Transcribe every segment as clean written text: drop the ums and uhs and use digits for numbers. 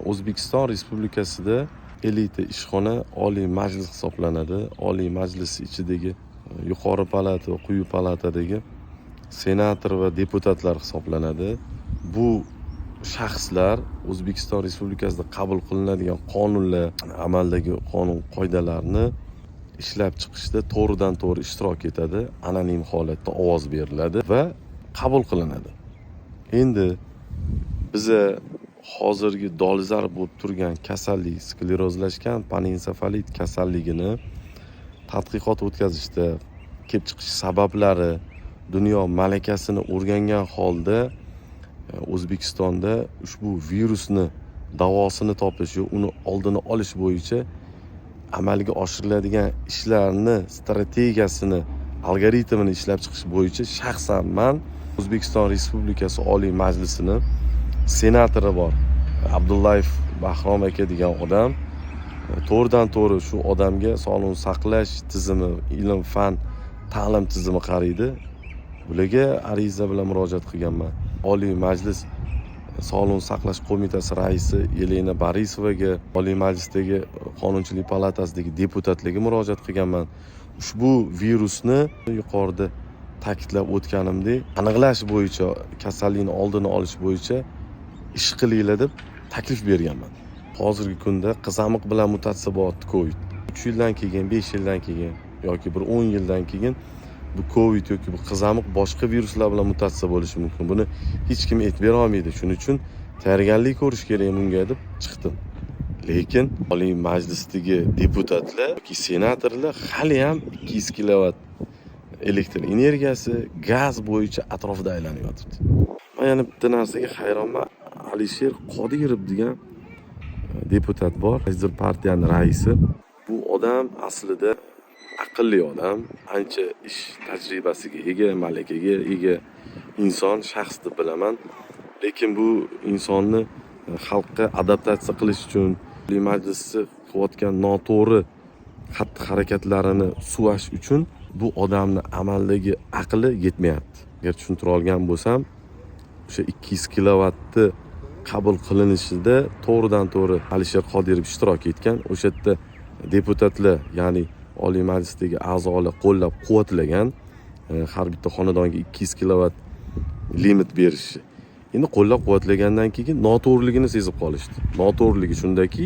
O'zbekiston Respublikasida elita ishxona Oliy Majlis hisoblanadi. Oliy Majlis ichidagi yuqori palata va quyi palatadagi senator va deputatlar hisoblanadi. Bu shaxslar O'zbekiston Respublikasida qabul qilinadigan qonunlar, amaldagi qonun qoidalarni ishlab chiqishda to'g'ridan to'g'ri ishtirok etadi. Anonim holatda ovoz beriladi va qabul qilinadi. Endi biza hozirgi dolzarb bo'lib turgan kasallik, sklerozlashgan panensefalit kasalligini tadqiqot o'tkazishda kelib chiqish sabablari, dunyo malakasini o'rgangan holda O'zbekistonda ushbu virusni davosini topish va uni oldini olish bo'yicha amalga oshiriladigan ishlarni strategiyasini, algoritmini ishlab chiqish bo'yicha shaxsan men O'zbekiston Respublikasi Oliy Majlisini senatori bor, Abdullayev Bahrom aka degan odam, to'g'ridan to'g'ri shu odamga sog'liqni saqlash tizimi, ilm, fan, ta'lim tizimi qaraydi. Bularga ariza bilan murojaat qilganman. Oliy Majlis Sog'liqni saqlash qo'mitasi raisi Yelena Borisovaga, Oliy Majlisdagi Qonunchilik palatasidagi deputatlarga murojaat qilganman. Ushbu virusni yuqorida ta'kidlab o'tganimdek, aniqlash bo'yicha, kasallikni oldini olish bo'yicha ish qilinglar deb taklif berganman. Hozirgi kunda qizamiq bilan mutatsiya bor COVID. 3 yildan keyin, 5 yildan keyin yoki bir 10 yildan keyin bu COVID yoki bu qizamiq boshqa viruslar bilan mutatsiya bo'lishi mumkin. Buni hech kim aytib bera olmaydi. Shuning uchun tayyorgarlik ko'rish kerak bunga deb chiqdim. Lekin Oliy Majlisdagi deputatlar yoki senatorlar hali ham 200 kilovat elektr energiyasi, gaz bo'yicha atrofida aylanib yotibdi. Men yana bitta narsaga hayronman. Alisher Qodirov degan deputat bor, Hizb partiyaning raisi. Bu odam aslida aqlli odam, ancha ish tajribasiga ega, malakaga ega inson, shaxs deb bilaman. Lekin bu insonni xalqqa adaptatsiya qilish uchun Oliy Majlisda qilayotgan noto'g'ri xatti-harakatlarini suvash uchun bu odamni amaldagi aqli yetmayapti. Agar tushuntira olgan bo'lsam, o'sha 200 kilovatni qabul qilinishida to'g'ridan to'g'ri Alisher Qodirov ishtirok etgan. O'sha yerda deputatlar, ya'ni Oliy Majlisdagi a'zolar qo'llab-quvvatlagan har bitta xonadonga 200 kilovat limit berishi. Endi qo'llab-quvvatlagandan keyin noto'g'riligini sezib qolishdi. Noto'g'riligi shundaki,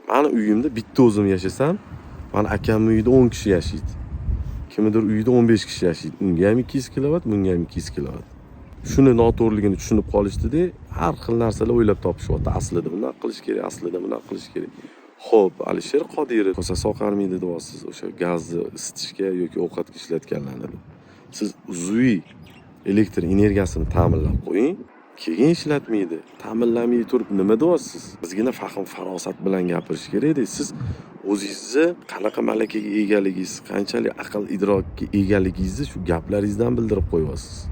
meni uyimda bitta o'zim yashasam, meni akamning uyida 10 kishi yashaydi. Kimnidir uyida 15 kishi yashaydi. Unga ham 200 kilovat, bunga ham 200 kilovat. Shuni noto'g'riligini tushunib qolishdi-da, har xil narsalar o'ylab topishyapti. Aslida buni qilish kerak, aslida buni qilish kerak. Xo'p, Alisher Qodirov kosa soqarmaydi deyapsiz, o'sha gazni isitishga yoki ovqatga ishlatganlarni. Siz uzviy elektr energiyasini ta'minlab qo'ying, keyin ishlatmaydi. Ta'minlamay turib nima deyapsiz? Bizgina fahm farosat bilan gapirish kerak-da. Siz o'zingizni qanaqa malakaga egaligingiz, qanchalik aql idrokka egaligingizni shu gaplaringizdan bildirib qo'yasiz.